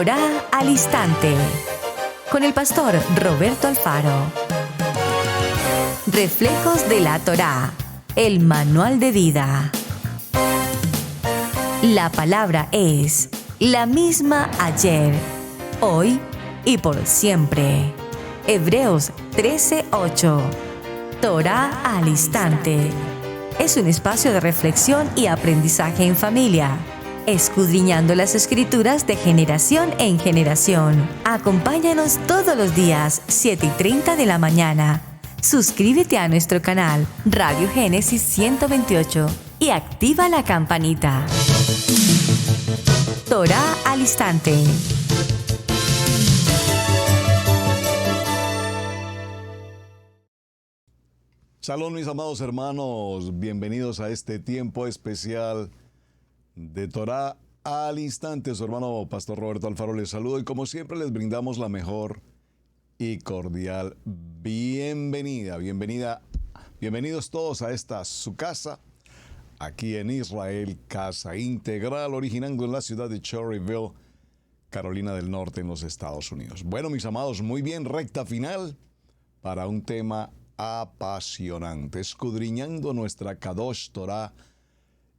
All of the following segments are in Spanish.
Torá al Instante, con el pastor Roberto Alfaro. Reflejos de la Torá, el manual de vida. La palabra es la misma ayer, hoy y por siempre. Hebreos 13:8. Torá al Instante. Es un espacio de reflexión y aprendizaje en familia, escudriñando las Escrituras de generación en generación. Acompáñanos todos los días, 7:30 de la mañana. Suscríbete a nuestro canal Radio Génesis 128 y activa la campanita. Torá al Instante. Shalom, mis amados hermanos, bienvenidos a este tiempo especial de Torá al Instante. Su hermano Pastor Roberto Alfaro les saluda y como siempre les brindamos la mejor y cordial bienvenidos todos a esta su casa, aquí en Israel, Casa Integral, originando en la ciudad de Cherryville, Carolina del Norte, en los Estados Unidos. Bueno, mis amados, muy bien, recta final para un tema apasionante, escudriñando nuestra Kadosh Torah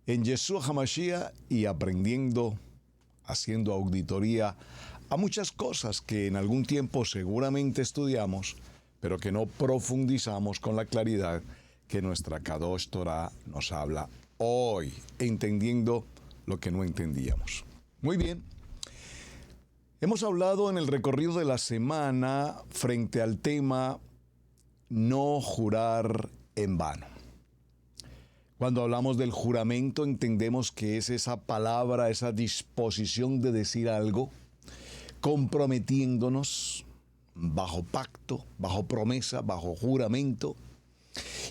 en Yeshua HaMashiach y aprendiendo, haciendo auditoría a muchas cosas que en algún tiempo seguramente estudiamos, pero que no profundizamos con la claridad que nuestra Kadosh Torah nos habla hoy, entendiendo lo que no entendíamos. Muy bien. Hemos hablado en el recorrido de la semana frente al tema no jurar en vano. Cuando hablamos del juramento, entendemos que es esa palabra, esa disposición de decir algo, comprometiéndonos bajo pacto, bajo promesa, bajo juramento.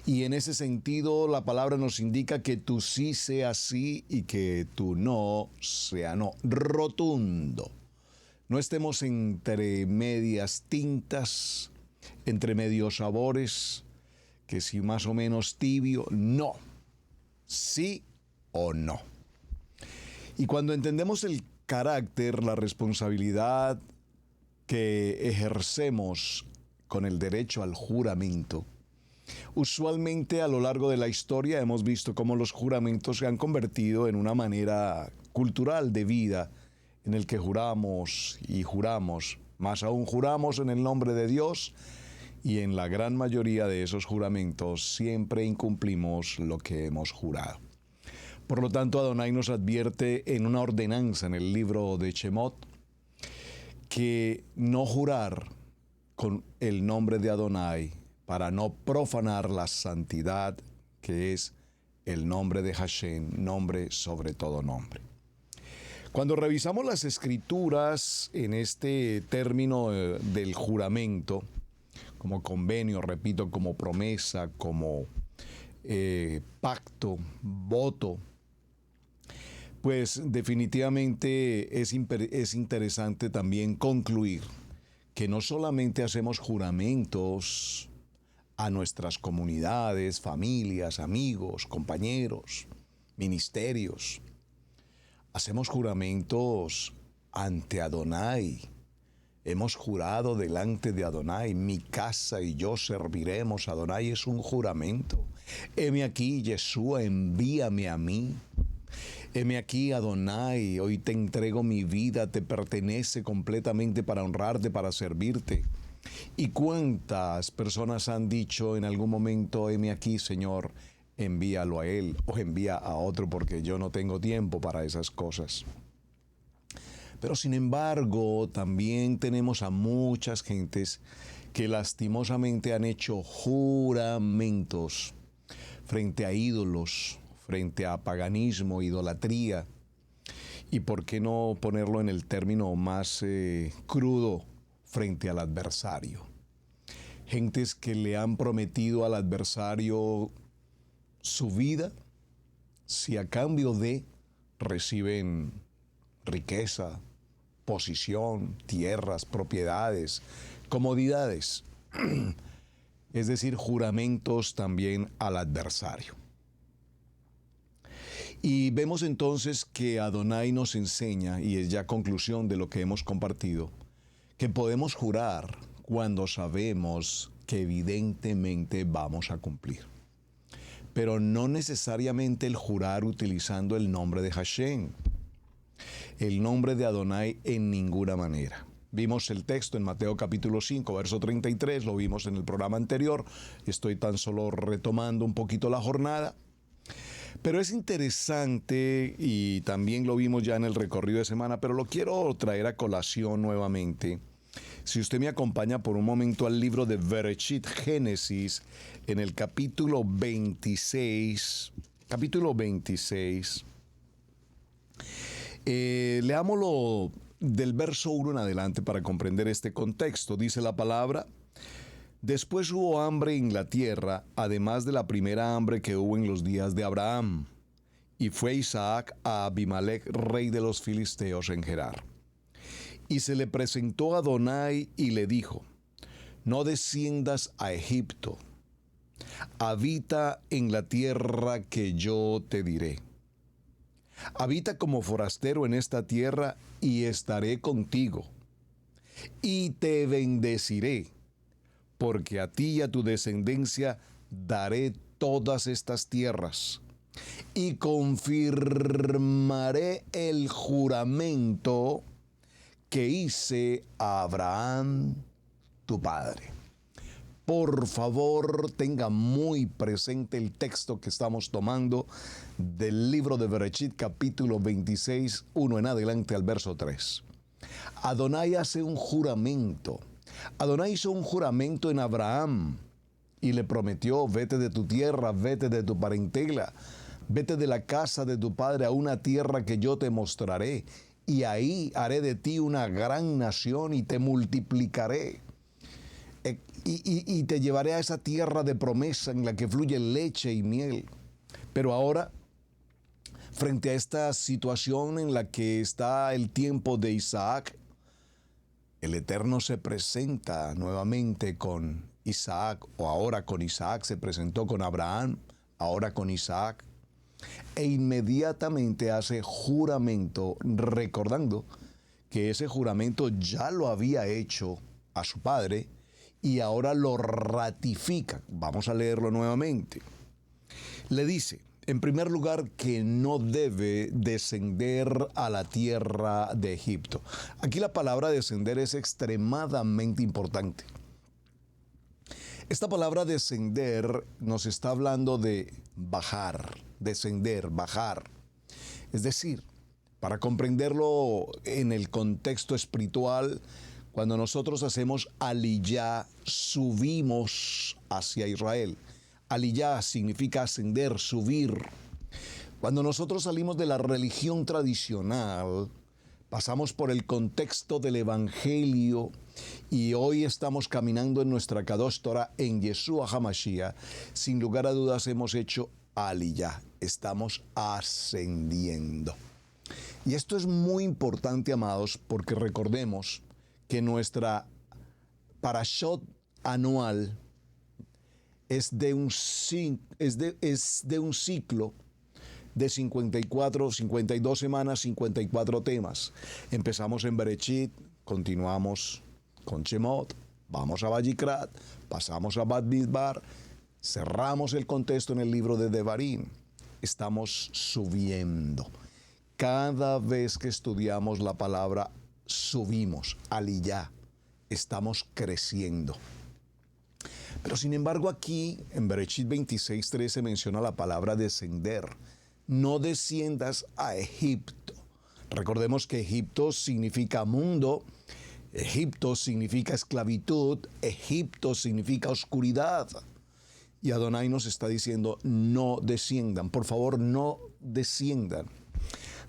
Y en ese sentido, la palabra nos indica que tu sí sea sí y que tu no sea no. Rotundo. No estemos entre medias tintas, entre medios sabores, que si más o menos tibio, no. Sí o no. Y cuando entendemos el carácter, la responsabilidad que ejercemos con el derecho al juramento, usualmente a lo largo de la historia hemos visto cómo los juramentos se han convertido en una manera cultural de vida en el que juramos y juramos, más aún juramos en el nombre de Dios, y en la gran mayoría de esos juramentos siempre incumplimos lo que hemos jurado. Por lo tanto, Adonai nos advierte en una ordenanza en el libro de Shemot que no jurar con el nombre de Adonai para no profanar la santidad que es el nombre de Hashem, nombre sobre todo nombre. Cuando revisamos las Escrituras en este término del juramento, como convenio, repito, como promesa, como pacto, voto, pues definitivamente es interesante también concluir que no solamente hacemos juramentos a nuestras comunidades, familias, amigos, compañeros, ministerios, hacemos juramentos ante Adonai. Hemos jurado delante de Adonai, mi casa y yo serviremos a Adonai, es un juramento. Heme aquí, Yeshua, envíame a mí. Heme aquí, Adonai, hoy te entrego mi vida, te pertenece completamente para honrarte, para servirte. ¿Y cuántas personas han dicho en algún momento, heme aquí, Señor, envíalo a Él o envía a otro porque yo no tengo tiempo para esas cosas? Pero sin embargo, también tenemos a muchas gentes que lastimosamente han hecho juramentos frente a ídolos, frente a paganismo, idolatría. Y por qué no ponerlo en el término más crudo, frente al adversario. Gentes que le han prometido al adversario su vida si a cambio de reciben riqueza, posición, tierras, propiedades, comodidades, es decir, juramentos también al adversario. Y vemos entonces que Adonai nos enseña, y es ya conclusión de lo que hemos compartido, que podemos jurar cuando sabemos que evidentemente vamos a cumplir. Pero no necesariamente el jurar utilizando el nombre de Hashem, el nombre de Adonai en ninguna manera. Vimos el texto en Mateo capítulo 5, verso 33, lo vimos en el programa anterior, estoy tan solo retomando un poquito la jornada. Pero es interesante, y también lo vimos ya en el recorrido de semana, pero lo quiero traer a colación nuevamente. Si usted me acompaña por un momento al libro de Bereshit, Génesis, en el capítulo 26, leámoslo del verso 1 en adelante para comprender este contexto. Dice la palabra: después hubo hambre en la tierra, además de la primera hambre que hubo en los días de Abraham. Y fue Isaac a Abimelech, rey de los filisteos, en Gerar. Y se le presentó a Adonai y le dijo: no desciendas a Egipto, habita en la tierra que yo te diré. Habita como forastero en esta tierra y estaré contigo. Y te bendeciré, porque a ti y a tu descendencia daré todas estas tierras. Y confirmaré el juramento que hice a Abraham, tu padre. Por favor, tenga muy presente el texto que estamos tomando del libro de Bereshit, capítulo 26, 1 en adelante al verso 3. Adonai hace un juramento. Adonai hizo un juramento en Abraham y le prometió: vete de tu tierra, vete de tu parentela, vete de la casa de tu padre a una tierra que yo te mostraré, y ahí haré de ti una gran nación y te multiplicaré. Y te llevaré a esa tierra de promesa en la que fluye leche y miel. Pero ahora, frente a esta situación en la que está el tiempo de Isaac, el Eterno se presenta nuevamente con Isaac, o ahora con Isaac, se presentó con Abraham, ahora con Isaac, e inmediatamente hace juramento, recordando que ese juramento ya lo había hecho a su padre y ahora lo ratifica. Vamos a leerlo nuevamente. Le dice, en primer lugar, que no debe descender a la tierra de Egipto. Aquí la palabra descender es extremadamente importante. Esta palabra descender nos está hablando de bajar, descender, bajar. Es decir, para comprenderlo en el contexto espiritual, cuando nosotros hacemos aliyá, subimos hacia Israel. Aliyá significa ascender, subir. Cuando nosotros salimos de la religión tradicional, pasamos por el contexto del Evangelio y hoy estamos caminando en nuestra Kadosh Torah en Yeshua HaMashiach. Sin lugar a dudas hemos hecho aliyá, estamos ascendiendo. Y esto es muy importante, amados, porque recordemos que nuestra parashot anual es de un ciclo de 52 semanas, 54 temas. Empezamos en Bereshit, continuamos con Shemot, vamos a Vayikrat, pasamos a Bad Midbar, cerramos el contexto en el libro de Devarim. Estamos subiendo. Cada vez que estudiamos la palabra, subimos, aliyá, estamos creciendo. Pero sin embargo aquí, en Bereshit 26:3 se menciona la palabra descender. No desciendas a Egipto. Recordemos que Egipto significa mundo, Egipto significa esclavitud, Egipto significa oscuridad. Y Adonai nos está diciendo, no desciendan, por favor, no desciendan.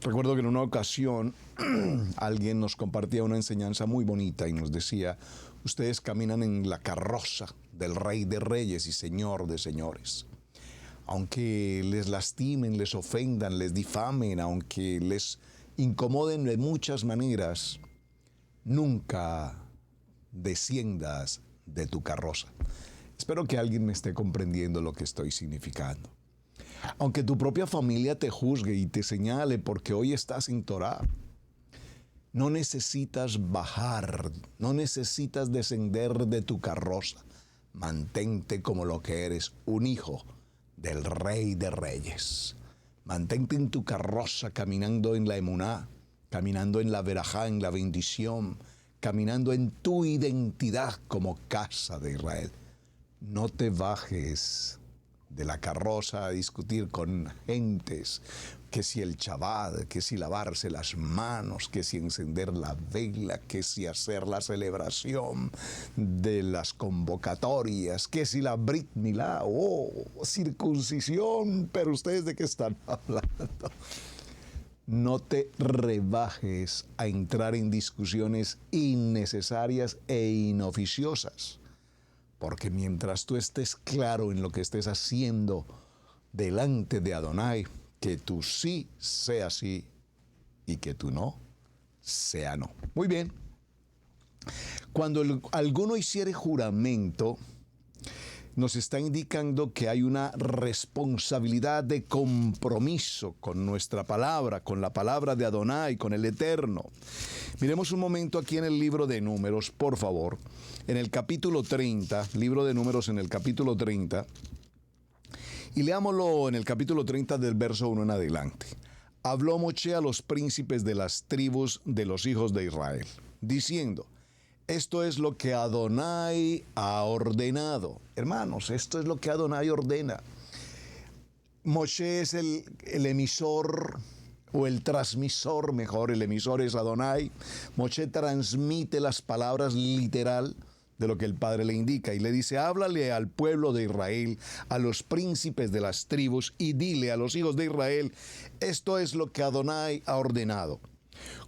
Recuerdo que en una ocasión alguien nos compartía una enseñanza muy bonita y nos decía, ustedes caminan en la carroza del Rey de Reyes y Señor de Señores. Aunque les lastimen, les ofendan, les difamen, aunque les incomoden de muchas maneras, nunca desciendas de tu carroza. Espero que alguien me esté comprendiendo lo que estoy significando. Aunque tu propia familia te juzgue y te señale porque hoy estás en Torá, no necesitas bajar, no necesitas descender de tu carroza. Mantente como lo que eres, un hijo del Rey de Reyes. Mantente en tu carroza caminando en la emuná, caminando en la verajá, en la bendición, caminando en tu identidad como casa de Israel. No te bajes de la carroza a discutir con gentes, que si el Shabbat, que si lavarse las manos, que si encender la vela, que si hacer la celebración de las convocatorias, que si la Brit Milá, circuncisión, pero ¿ustedes de qué están hablando? No te rebajes a entrar en discusiones innecesarias e inoficiosas. Porque mientras tú estés claro en lo que estés haciendo delante de Adonai, que tú sí sea sí y que tú no sea no. Muy bien. Cuando alguno hiciere juramento, nos está indicando que hay una responsabilidad de compromiso con nuestra palabra, con la palabra de Adonai, con el Eterno. Miremos un momento aquí en el libro de Números, por favor. En el capítulo 30, libro de Números en el capítulo 30, y leámoslo en el capítulo 30 del verso 1 en adelante. Habló Moshe a los príncipes de las tribus de los hijos de Israel, diciendo: esto es lo que Adonai ha ordenado. Hermanos, esto es lo que Adonai ordena. Moshe es el emisor, o el transmisor, mejor, el emisor es Adonai. Moshe transmite las palabras literal de lo que el Padre le indica y le dice: háblale al pueblo de Israel, a los príncipes de las tribus, y dile a los hijos de Israel: esto es lo que Adonai ha ordenado.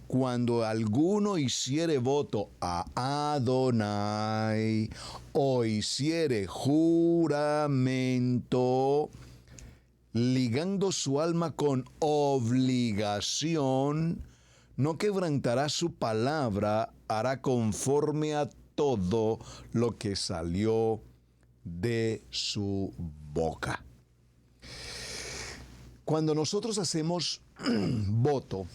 Cuando alguno hiciere voto a Adonai o hiciere juramento, ligando su alma con obligación, no quebrantará su palabra, hará conforme a todo lo que salió de su boca. Cuando nosotros hacemos voto,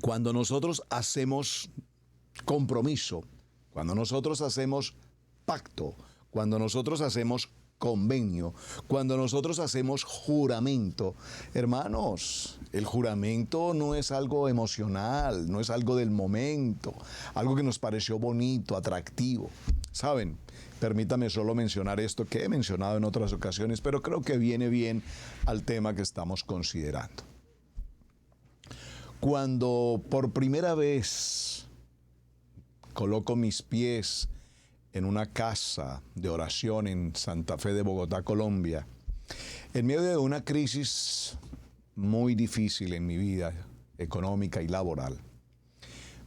cuando nosotros hacemos compromiso, cuando nosotros hacemos pacto, cuando nosotros hacemos convenio, cuando nosotros hacemos juramento, hermanos, el juramento no es algo emocional, no es algo del momento, algo que nos pareció bonito, atractivo. ¿Saben? Permítame solo mencionar esto que he mencionado en otras ocasiones, pero creo que viene bien al tema que estamos considerando. Cuando por primera vez coloco mis pies en una casa de oración en Santa Fe de Bogotá, Colombia, en medio de una crisis muy difícil en mi vida económica y laboral,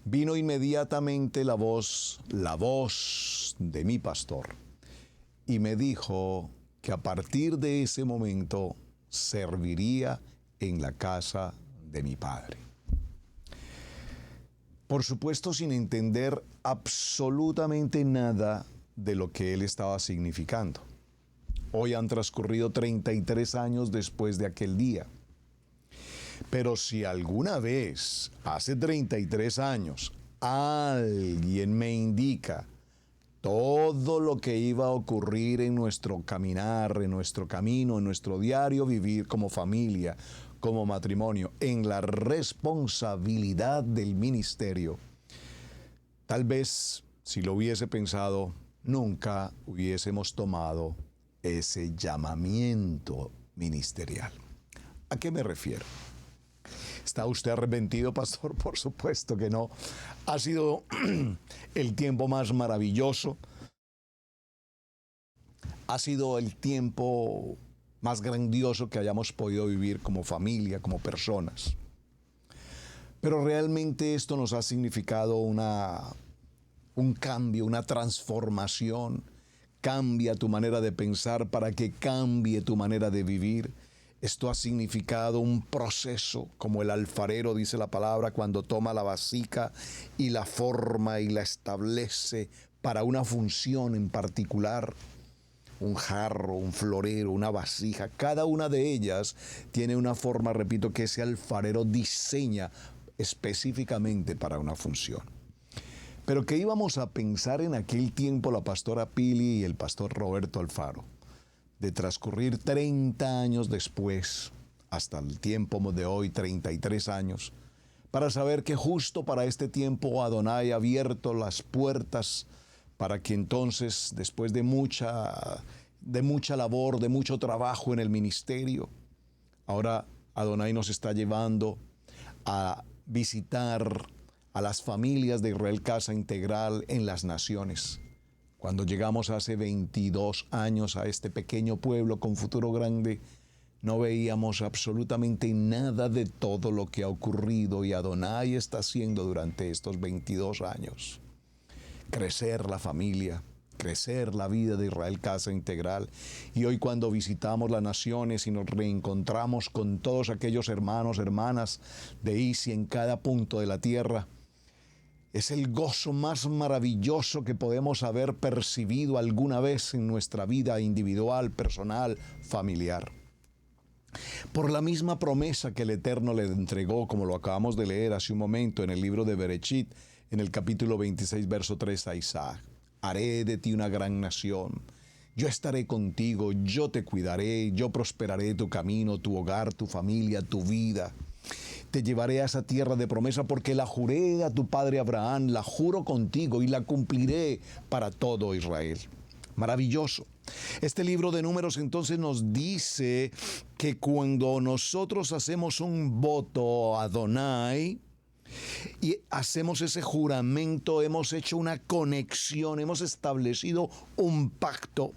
vino inmediatamente la voz de mi pastor y me dijo que a partir de ese momento serviría en la casa de mi padre. Por supuesto, sin entender absolutamente nada de lo que él estaba significando. Hoy han transcurrido 33 años después de aquel día. Pero si alguna vez, hace 33 años, alguien me indica todo lo que iba a ocurrir en nuestro caminar, en nuestro camino, en nuestro diario vivir como familia, como matrimonio, en la responsabilidad del ministerio, tal vez, si lo hubiese pensado, nunca hubiésemos tomado ese llamamiento ministerial. ¿A qué me refiero? ¿Está usted arrepentido, pastor? Por supuesto que no. Ha sido el tiempo más maravilloso. Ha sido el tiempo más grandioso que hayamos podido vivir como familia, como personas. Pero realmente esto nos ha significado un cambio, una transformación. Cambia tu manera de pensar para que cambie tu manera de vivir. Esto ha significado un proceso, como el alfarero, dice la palabra, cuando toma la vasija y la forma y la establece para una función en particular. un jarro, un florero, una vasija. Cada una de ellas tiene una forma, repito, que ese alfarero diseña específicamente para una función. Pero que íbamos a pensar en aquel tiempo la pastora Pili y el pastor Roberto Alfaro, de transcurrir 30 años después, hasta el tiempo de hoy, 33 años, para saber que justo para este tiempo Adonai ha abierto las puertas para que entonces, después de mucha labor, de mucho trabajo en el ministerio, ahora Adonai nos está llevando a visitar a las familias de Israel Casa Integral en las naciones. Cuando llegamos hace 22 años a este pequeño pueblo con futuro grande, no veíamos absolutamente nada de todo lo que ha ocurrido y Adonai está haciendo durante estos 22 años. Crecer la familia, crecer la vida de Israel Casa Integral. Y hoy cuando visitamos las naciones y nos reencontramos con todos aquellos hermanos, hermanas de ICI en cada punto de la tierra, es el gozo más maravilloso que podemos haber percibido alguna vez en nuestra vida individual, personal, familiar. Por la misma promesa que el Eterno le entregó, como lo acabamos de leer hace un momento en el libro de Berechit, en el capítulo 26, verso 3 a Isaac. Haré de ti una gran nación. Yo estaré contigo, yo te cuidaré, yo prosperaré tu camino, tu hogar, tu familia, tu vida. Te llevaré a esa tierra de promesa porque la juré a tu padre Abraham, la juro contigo y la cumpliré para todo Israel. Maravilloso. Este libro de Números entonces nos dice que cuando nosotros hacemos un voto a Adonai y hacemos ese juramento, hemos hecho una conexión, hemos establecido un pacto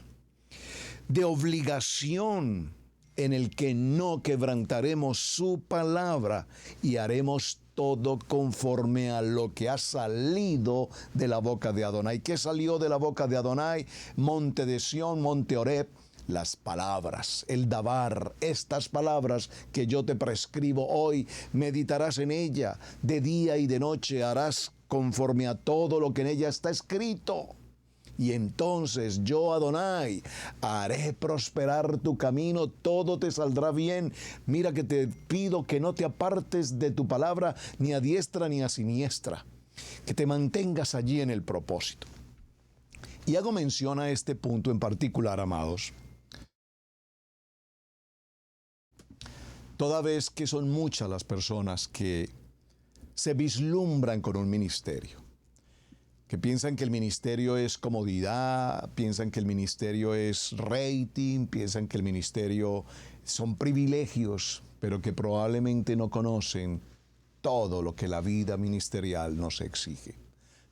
de obligación en el que no quebrantaremos su palabra y haremos todo conforme a lo que ha salido de la boca de Adonai. ¿Qué salió de la boca de Adonai? Monte de Sión, Monte Horeb, las palabras, el dabar, estas palabras que yo te prescribo hoy, meditarás en ella de día y de noche, harás conforme a todo lo que en ella está escrito. Y entonces yo, Adonai, haré prosperar tu camino, todo te saldrá bien. Mira que te pido que no te apartes de tu palabra, ni a diestra ni a siniestra, que te mantengas allí en el propósito. Y hago mención a este punto en particular, amados, toda vez que son muchas las personas que se vislumbran con un ministerio, que piensan que el ministerio es comodidad, piensan que el ministerio es rating, piensan que el ministerio son privilegios, pero que probablemente no conocen todo lo que la vida ministerial nos exige,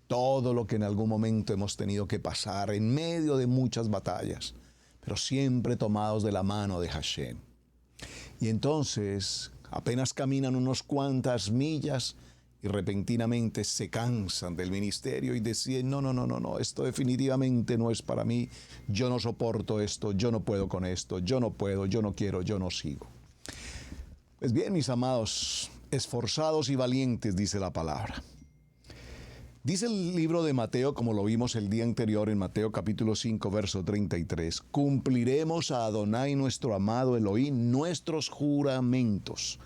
todo lo que en algún momento hemos tenido que pasar en medio de muchas batallas, pero siempre tomados de la mano de Hashem. Y entonces apenas caminan unos cuantas millas y repentinamente se cansan del ministerio y deciden, no, esto definitivamente no es para mí, yo no soporto esto, yo no puedo con esto, yo no puedo, yo no quiero, yo no sigo. Pues bien, mis amados, esforzados y valientes, dice la palabra. Dice el libro de Mateo, como lo vimos el día anterior en Mateo capítulo 5, verso 33, cumpliremos a Adonai nuestro amado Elohim nuestros juramentos.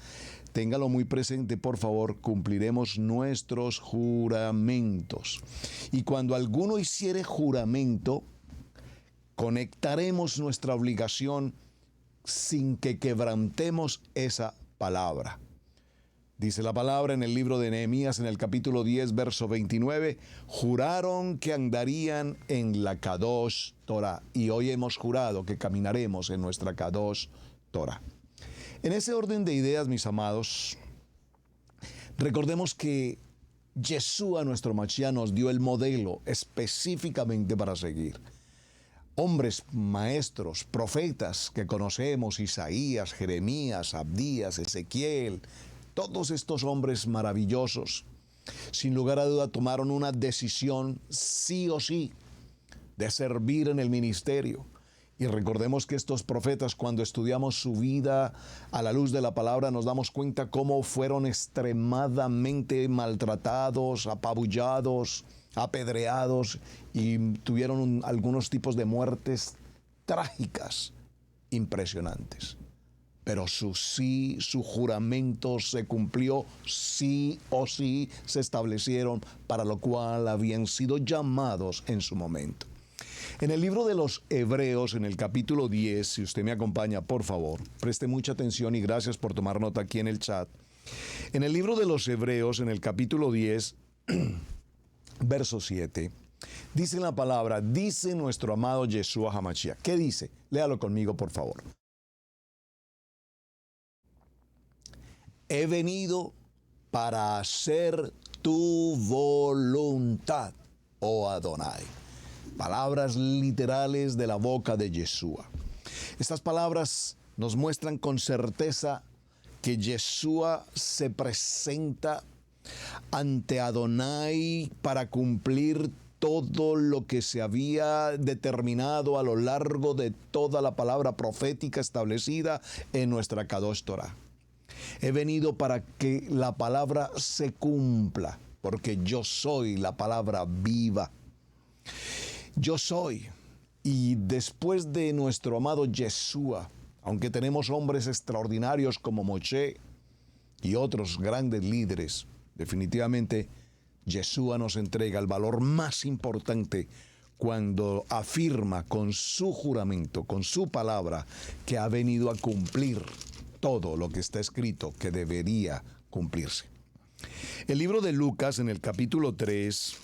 Téngalo muy presente, por favor, cumpliremos nuestros juramentos. Y cuando alguno hiciere juramento, conectaremos nuestra obligación sin que quebrantemos esa palabra. Dice la palabra en el libro de Nehemías, en el capítulo 10, verso 29, juraron que andarían en la Kadosh Torah. Y hoy hemos jurado que caminaremos en nuestra Kadosh Torah. En ese orden de ideas, mis amados, recordemos que Yeshua, nuestro Mashiach, nos dio el modelo específicamente para seguir. Hombres, maestros, profetas que conocemos, Isaías, Jeremías, Abdías, Ezequiel, todos estos hombres maravillosos, sin lugar a duda tomaron una decisión sí o sí de servir en el ministerio. Y recordemos que estos profetas, cuando estudiamos su vida a la luz de la palabra, nos damos cuenta cómo fueron extremadamente maltratados, apabullados, apedreados y tuvieron algunos tipos de muertes trágicas, impresionantes. Pero su juramento se cumplió, sí o sí se establecieron, para lo cual habían sido llamados en su momento. En el libro de los Hebreos, en el capítulo 10, si usted me acompaña, por favor, preste mucha atención y gracias por tomar nota aquí en el chat. En el libro de los Hebreos, en el capítulo 10, verso 7, dice la palabra, dice nuestro amado Yeshua HaMashiach. ¿Qué dice? Léalo conmigo, por favor. He venido para hacer tu voluntad, oh Adonai. Palabras literales de la boca de Yeshua. Estas palabras nos muestran con certeza que Yeshua se presenta ante Adonai para cumplir todo lo que se había determinado a lo largo de toda la palabra profética establecida en nuestra Kadosh Torah. He venido para que la palabra se cumpla, porque yo soy la palabra viva. Yo soy. Y después de nuestro amado Yeshua, aunque tenemos hombres extraordinarios como Moshe y otros grandes líderes, definitivamente Yeshua nos entrega el valor más importante cuando afirma con su juramento, con su palabra, que ha venido a cumplir todo lo que está escrito que debería cumplirse. El libro de Lucas, en el capítulo 3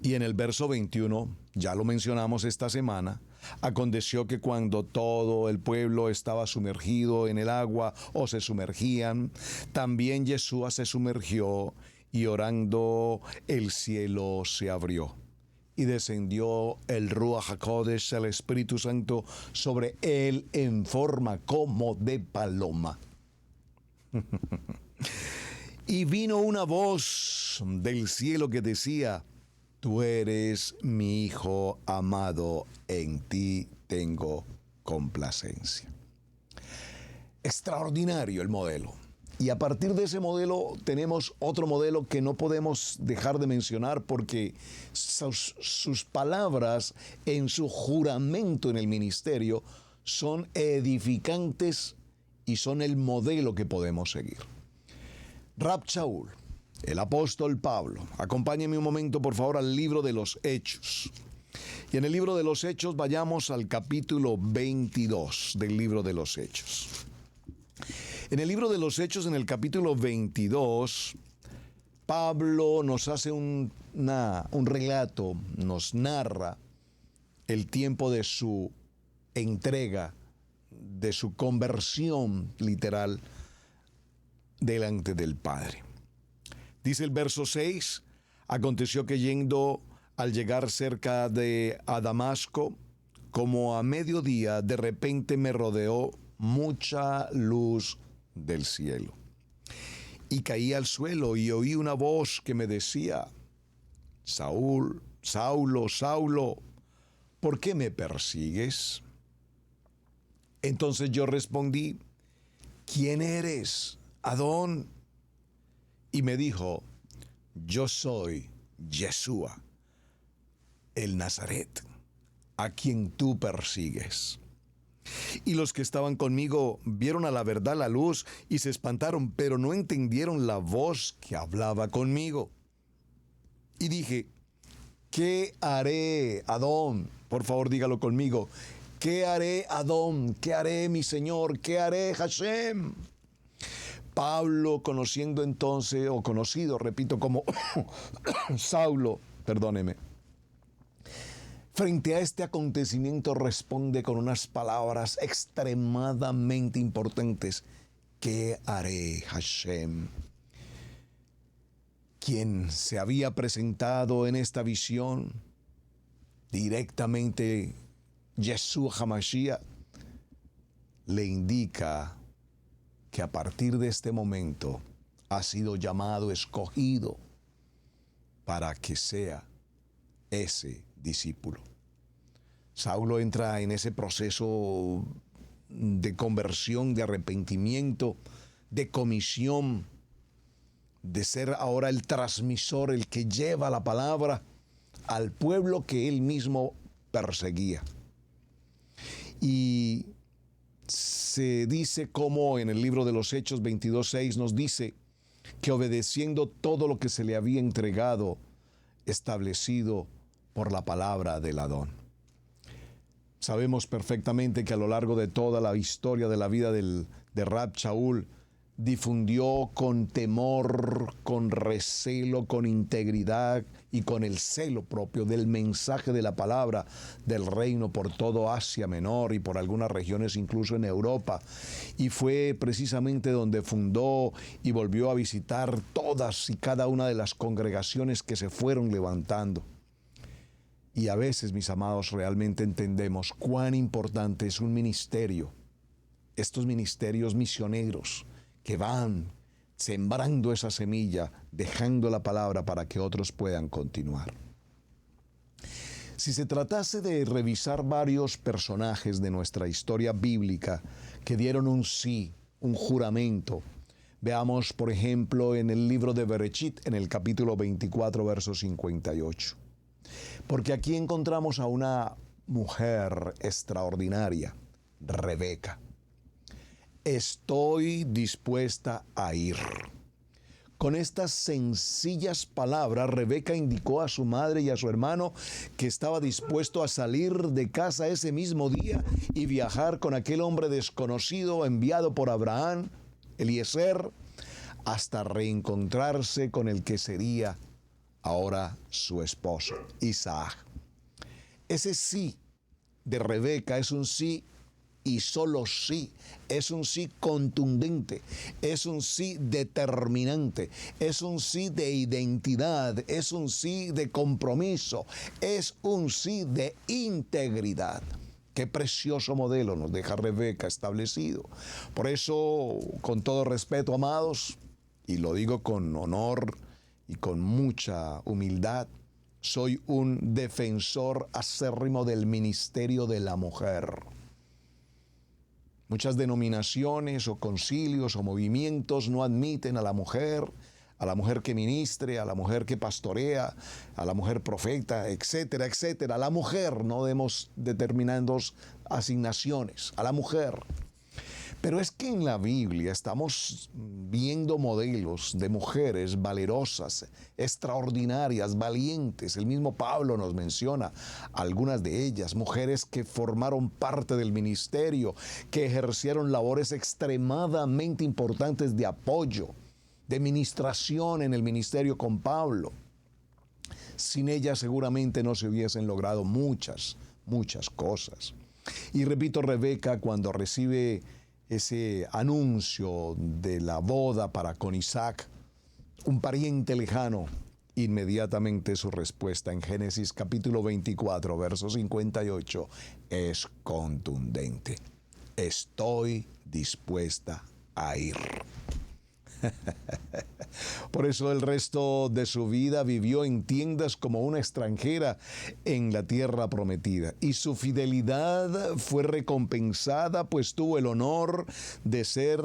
y en el verso 21, ya lo mencionamos esta semana, aconteció que cuando todo el pueblo estaba sumergido en el agua o se sumergían, también Yeshua se sumergió y orando el cielo se abrió. Y descendió el Ruach HaKodesh, el Espíritu Santo, sobre él en forma como de paloma. Y vino una voz del cielo que decía, tú eres mi Hijo amado, en ti tengo complacencia. Extraordinario el modelo. Y a partir de ese modelo tenemos otro modelo que no podemos dejar de mencionar porque sus palabras en su juramento en el ministerio son edificantes y son el modelo que podemos seguir. Rab Shaul, el apóstol Pablo, acompáñenme un momento por favor al libro de los Hechos. Y en el libro de los Hechos vayamos al capítulo 22 del libro de los Hechos. En el libro de los Hechos, en el capítulo 22, Pablo nos hace un relato, nos narra el tiempo de su entrega, de su conversión literal delante del Padre. Dice el verso 6, aconteció que al llegar cerca de Damasco, como a mediodía, de repente me rodeó mucha luz del cielo. Y caí al suelo y oí una voz que me decía, Saulo, Saulo, ¿por qué me persigues? Entonces yo respondí, ¿quién eres, Adón? Y me dijo, yo soy Yeshua, el Nazaret, a quien tú persigues. Y los que estaban conmigo vieron a la verdad la luz y se espantaron, pero no entendieron la voz que hablaba conmigo. Y dije, ¿qué haré, Adón? Por favor, dígalo conmigo. ¿Qué haré, Adón? ¿Qué haré, mi Señor? ¿Qué haré, Hashem? Pablo, conocido, repito, como Saulo, perdóneme. Frente a este acontecimiento responde con unas palabras extremadamente importantes. ¿Qué haré, Hashem? Quien se había presentado en esta visión, directamente Yeshua HaMashiach, le indica que a partir de este momento ha sido llamado, escogido, para que sea ese discípulo. Saulo entra en ese proceso de conversión, de arrepentimiento, de comisión, de ser ahora el transmisor, el que lleva la palabra al pueblo que él mismo perseguía. Y se dice como en el libro de los Hechos 22:6 nos dice que obedeciendo todo lo que se le había entregado, establecido por la palabra del Adón. Sabemos perfectamente que a lo largo de toda la historia de la vida de Rab Shaul, difundió con temor, con recelo, con integridad y con el celo propio del mensaje de la palabra del reino por todo Asia Menor y por algunas regiones incluso en Europa. Y fue precisamente donde fundó y volvió a visitar todas y cada una de las congregaciones que se fueron levantando. Y a veces, mis amados, realmente entendemos cuán importante es un ministerio, estos ministerios misioneros, que van sembrando esa semilla, dejando la palabra para que otros puedan continuar. Si se tratase de revisar varios personajes de nuestra historia bíblica que dieron un sí, un juramento, veamos por ejemplo en el libro de Bereshit, en el capítulo 24, verso 58. Porque aquí encontramos a una mujer extraordinaria, Rebeca. Estoy dispuesta a ir. Con estas sencillas palabras, Rebeca indicó a su madre y a su hermano que estaba dispuesto a salir de casa ese mismo día y viajar con aquel hombre desconocido enviado por Abraham, Eliezer, hasta reencontrarse con el que sería ahora su esposo, Isaac. Ese sí de Rebeca es un sí y solo sí, es un sí contundente, es un sí determinante, es un sí de identidad, es un sí de compromiso, es un sí de integridad. Qué precioso modelo nos deja Rebeca establecido. Por eso, con todo respeto, amados, y lo digo con honor y con mucha humildad, soy un defensor acérrimo del ministerio de la mujer. Muchas denominaciones o concilios o movimientos no admiten a la mujer que ministre, a la mujer que pastorea, a la mujer profeta, etcétera, etcétera. A la mujer no demos determinadas asignaciones, a la mujer. Pero es que en la Biblia estamos viendo modelos de mujeres valerosas, extraordinarias, valientes. El mismo Pablo nos menciona algunas de ellas, mujeres que formaron parte del ministerio, que ejercieron labores extremadamente importantes de apoyo, de ministración en el ministerio con Pablo. Sin ellas seguramente no se hubiesen logrado muchas cosas. Y repito, Rebeca, cuando recibe ese anuncio de la boda para con Isaac, un pariente lejano, inmediatamente su respuesta en Génesis capítulo 24, verso 58, es contundente. Estoy dispuesta a ir. Por eso el resto de su vida vivió en tiendas como una extranjera en la tierra prometida. Y su fidelidad fue recompensada, pues tuvo el honor de ser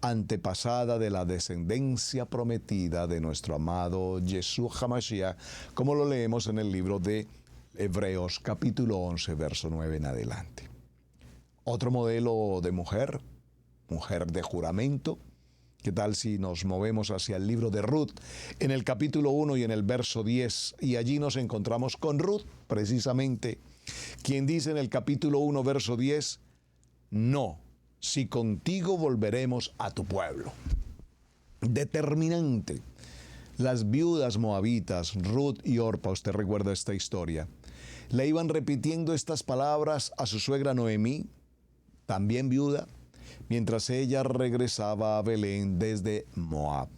antepasada de la descendencia prometida de nuestro amado Yeshua HaMashiach, como lo leemos en el libro de Hebreos capítulo 11, verso 9 en adelante. Otro modelo de mujer de juramento. ¿Qué tal si nos movemos hacia el libro de Ruth, en el capítulo 1 y en el verso 10? Y allí nos encontramos con Ruth, precisamente, quien dice en el capítulo 1, verso 10, no, si contigo volveremos a tu pueblo. Determinante. Las viudas moabitas, Ruth y Orpa, usted recuerda esta historia, le iban repitiendo estas palabras a su suegra Noemí, también viuda, mientras ella regresaba a Belén desde Moab.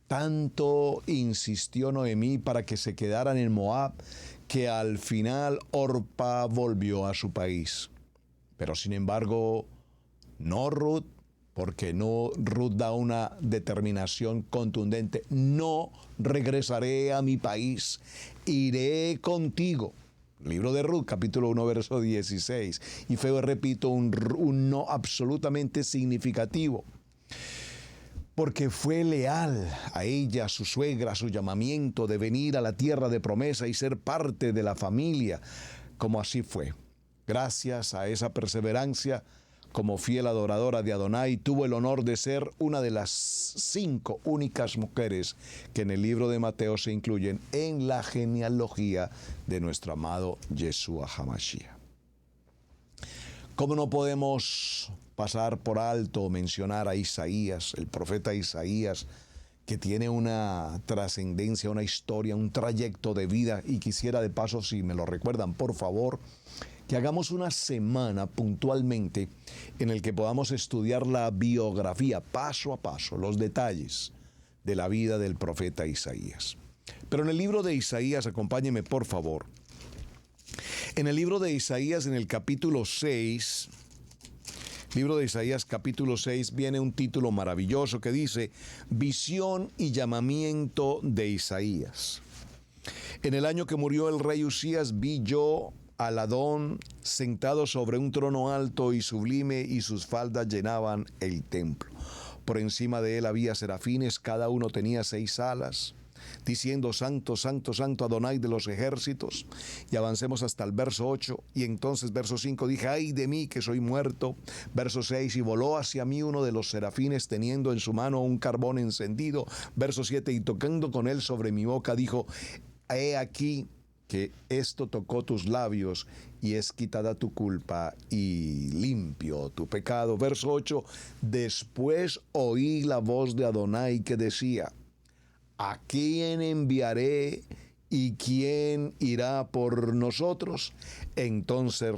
Tanto insistió Noemí para que se quedaran en Moab, que al final Orpa volvió a su país. Pero sin embargo, no Ruth, porque no Ruth da una determinación contundente. No regresaré a mi país, iré contigo. Libro de Ruth, capítulo 1, verso 16. Y fue, repito, un no absolutamente significativo. Porque fue leal a ella, a su suegra, a su llamamiento de venir a la tierra de promesa y ser parte de la familia, como así fue. Gracias a esa perseverancia, como fiel adoradora de Adonai, tuvo el honor de ser una de las 5 únicas mujeres que en el libro de Mateo se incluyen en la genealogía de nuestro amado Yeshua HaMashiach. ¿Cómo no podemos pasar por alto o mencionar a Isaías, el profeta Isaías, que tiene una trascendencia, una historia, un trayecto de vida? Y quisiera de paso, si me lo recuerdan, por favor, que hagamos una semana puntualmente en el que podamos estudiar la biografía paso a paso, los detalles de la vida del profeta Isaías. Pero en el libro de Isaías, acompáñeme por favor. En el libro de Isaías, en el capítulo 6, libro de Isaías capítulo 6, viene un título maravilloso que dice Visión y llamamiento de Isaías. En el año que murió el rey Usías, vi yo al Adón sentado sobre un trono alto y sublime, y sus faldas llenaban el templo. Por encima de él había serafines, cada uno tenía 6 alas, diciendo Santo, Santo, Santo Adonai de los ejércitos. Y avancemos hasta el verso 8, y entonces verso 5, dije, ay de mí que soy muerto. Verso 6, y voló hacia mí uno de los serafines teniendo en su mano un carbón encendido. Verso 7, y tocando con él sobre mi boca, dijo, he aquí que esto tocó tus labios, y es quitada tu culpa y limpio tu pecado. Verso 8, después oí la voz de Adonai que decía, ¿a quién enviaré y quién irá por nosotros? Entonces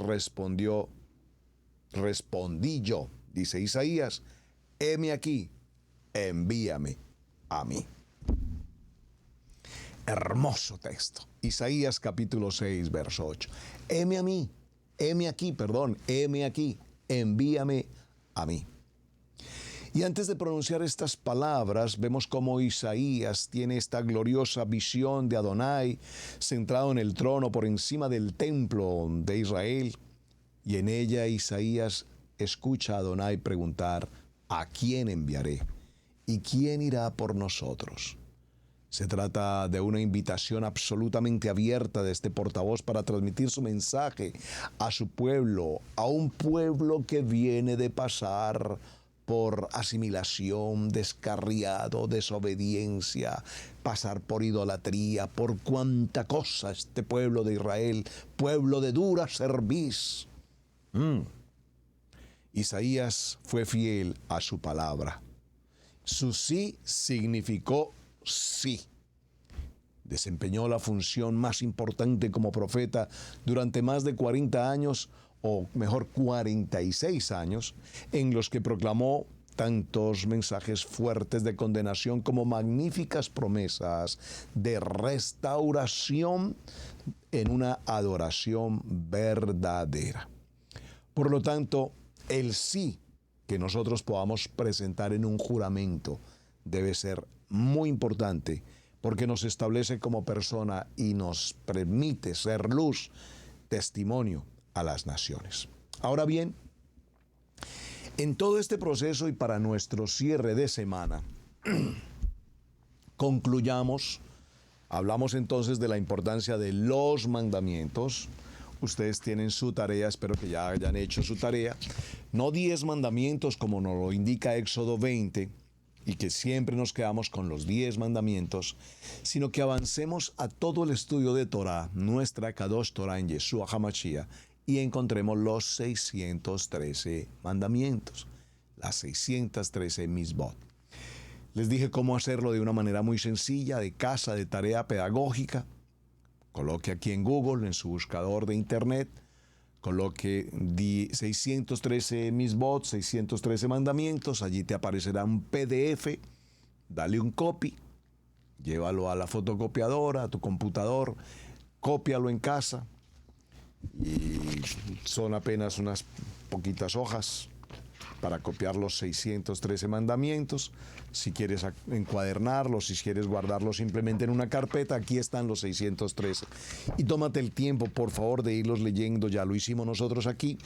respondí yo, dice Isaías, heme aquí, envíame a mí. Hermoso texto. Isaías capítulo 6, verso 8. Heme aquí, envíame a mí. Y antes de pronunciar estas palabras, vemos cómo Isaías tiene esta gloriosa visión de Adonai centrado en el trono por encima del templo de Israel. Y en ella Isaías escucha a Adonai preguntar, ¿a quién enviaré? ¿Y quién irá por nosotros? Se trata de una invitación absolutamente abierta de este portavoz para transmitir su mensaje a su pueblo, a un pueblo que viene de pasar por asimilación, descarriado, desobediencia, pasar por idolatría, por cuánta cosa este pueblo de Israel, pueblo de dura cerviz. Isaías fue fiel a su palabra. Su sí significó sí. Desempeñó la función más importante como profeta durante más de 40 años, o mejor 46 años, en los que proclamó tantos mensajes fuertes de condenación como magníficas promesas de restauración en una adoración verdadera. Por lo tanto, el sí que nosotros podamos presentar en un juramento debe ser muy importante, porque nos establece como persona y nos permite ser luz, testimonio a las naciones. Ahora bien, en todo este proceso y para nuestro cierre de semana, hablamos entonces de la importancia de los mandamientos. Ustedes tienen su tarea, espero que ya hayan hecho su tarea. No 10 mandamientos como nos lo indica Éxodo 20, y que siempre nos quedamos con los 10 mandamientos, sino que avancemos a todo el estudio de Torah, nuestra Kadosh Torah en Yeshua HaMashiach, y encontremos los 613 mandamientos, las 613 misbot. Les dije cómo hacerlo de una manera muy sencilla, de casa, de tarea pedagógica. Coloque aquí en Google, en su buscador de internet, coloque 613 misbot, 613 mandamientos, allí te aparecerá un PDF, dale un copy, llévalo a la fotocopiadora, a tu computador, cópialo en casa, y son apenas unas poquitas hojas para copiar los 613 mandamientos. Si quieres encuadernarlos, si quieres guardarlos simplemente en una carpeta, aquí están los 613. Y tómate el tiempo, por favor, de irlos leyendo. Ya lo hicimos nosotros aquí,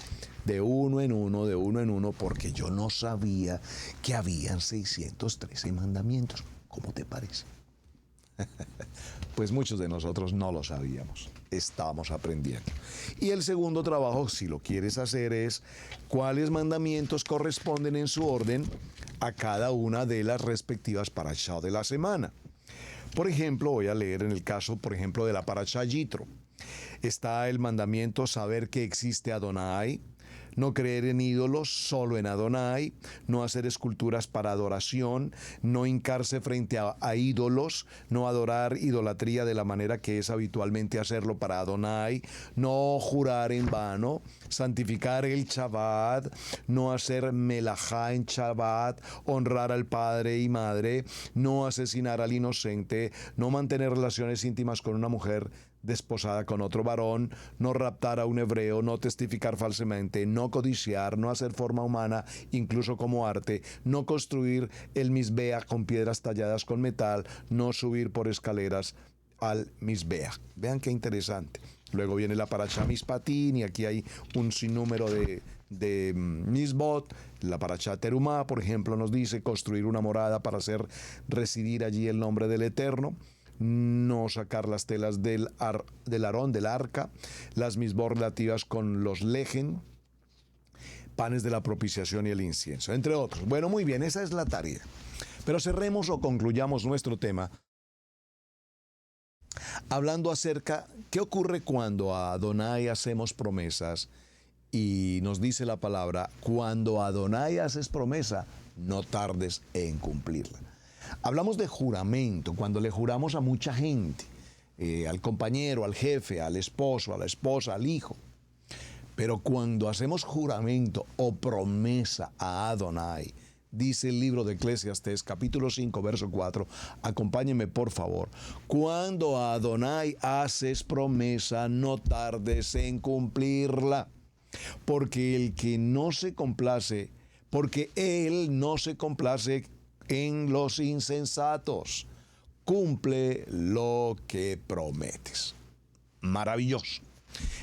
de uno en uno, porque yo no sabía que habían 613 mandamientos. ¿Cómo te parece? Pues muchos de nosotros no lo sabíamos. estamos aprendiendo. Y el segundo trabajo, si lo quieres hacer, es cuáles mandamientos corresponden en su orden a cada una de las respectivas parashá de la semana. Por ejemplo, voy a leer en el caso, por ejemplo, de la parashá Yitro. Está el mandamiento saber que existe Adonai, no creer en ídolos, solo en Adonai, no hacer esculturas para adoración, no hincarse frente a ídolos, no adorar idolatría de la manera que es habitualmente hacerlo para Adonai, no jurar en vano, santificar el Shabbat, no hacer melajá en Shabbat, honrar al padre y madre, no asesinar al inocente, no mantener relaciones íntimas con una mujer desposada con otro varón, no raptar a un hebreo, no testificar falsamente, no codiciar, no hacer forma humana, incluso como arte, no construir el misbeach con piedras talladas con metal, no subir por escaleras al misbeach. Vean qué interesante. Luego viene la parashá Mishpatim y aquí hay un sinnúmero de misbot. La parashá Terumá, por ejemplo, nos dice construir una morada para hacer residir allí el nombre del Eterno. No sacar las telas del arón, del arca, las misbot relativas con los lejen, panes de la propiciación y el incienso, entre otros. Bueno, muy bien, esa es la tarea. Pero cerremos o concluyamos nuestro tema hablando acerca qué ocurre cuando a Adonai hacemos promesas y nos dice la palabra, cuando a Adonai haces promesa, no tardes en cumplirla. Hablamos de juramento, cuando le juramos a mucha gente, al compañero, al jefe, al esposo, a la esposa, al hijo. Pero cuando hacemos juramento o promesa a Adonai, dice el libro de Eclesiastés, capítulo 5, verso 4, acompáñenme por favor. Cuando a Adonai haces promesa, no tardes en cumplirla, porque el que no se complace, porque él no se complace en los insensatos, cumple lo que prometes. Maravilloso.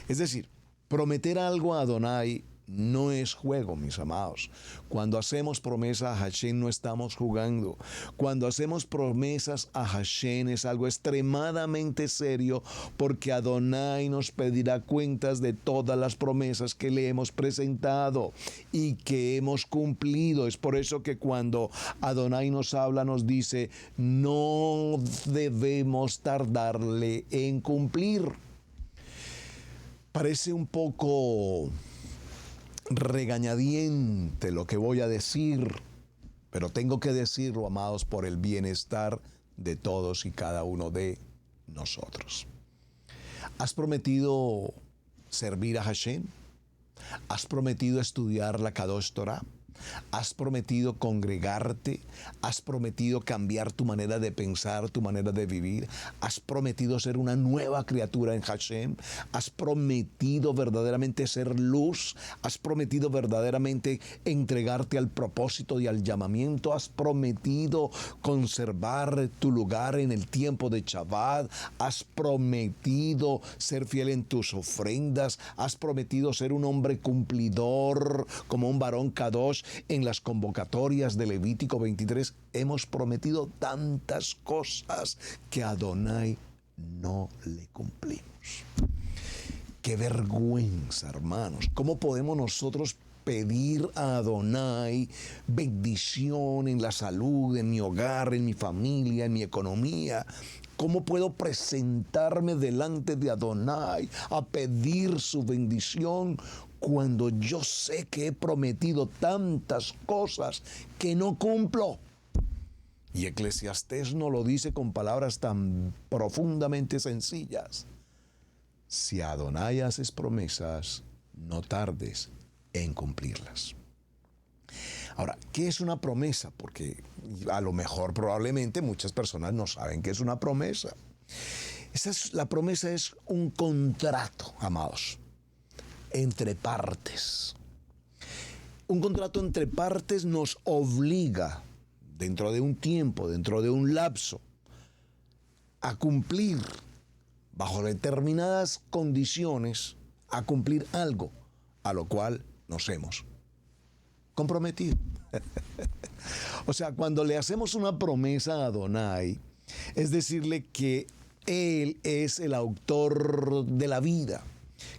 Es decir, prometer algo a Adonai no es juego, mis amados. Cuando hacemos promesas a Hashem no estamos jugando. Cuando hacemos promesas a Hashem es algo extremadamente serio, porque Adonai nos pedirá cuentas de todas las promesas que le hemos presentado y que hemos cumplido. Es por eso que cuando Adonai nos habla, nos dice, no debemos tardarle en cumplir. Parece un poco regañadiente lo que voy a decir, pero tengo que decirlo, amados, por el bienestar de todos y cada uno de nosotros. ¿Has prometido servir a Hashem? ¿Has prometido estudiar la Kadosh Torah? ¿Has prometido congregarte? ¿Has prometido cambiar tu manera de pensar, tu manera de vivir? ¿Has prometido ser una nueva criatura en Hashem? ¿Has prometido verdaderamente ser luz? ¿Has prometido verdaderamente entregarte al propósito y al llamamiento? ¿Has prometido conservar tu lugar en el tiempo de Shabbat? ¿Has prometido ser fiel en tus ofrendas? ¿Has prometido ser un hombre cumplidor como un varón Kadosh en las convocatorias de Levítico 23? Hemos prometido tantas cosas que a Adonai no le cumplimos. Qué vergüenza, hermanos. ¿Cómo podemos nosotros pedir a Adonai bendición en la salud, en mi hogar, en mi familia, en mi economía? ¿Cómo puedo presentarme delante de Adonai a pedir su bendición cuando yo sé que he prometido tantas cosas que no cumplo? Y Eclesiastés nos lo dice con palabras tan profundamente sencillas. Si a Adonai haces promesas, no tardes en cumplirlas. Ahora, ¿qué es una promesa? Porque a lo mejor probablemente muchas personas no saben qué es una promesa. La promesa es un contrato, amados, entre partes. Un contrato entre partes nos obliga, dentro de un tiempo, dentro de un lapso, a cumplir, bajo determinadas condiciones, a cumplir algo a lo cual nos hemos comprometido. O sea, cuando le hacemos una promesa a Adonai, es decirle que Él es el autor de la vida,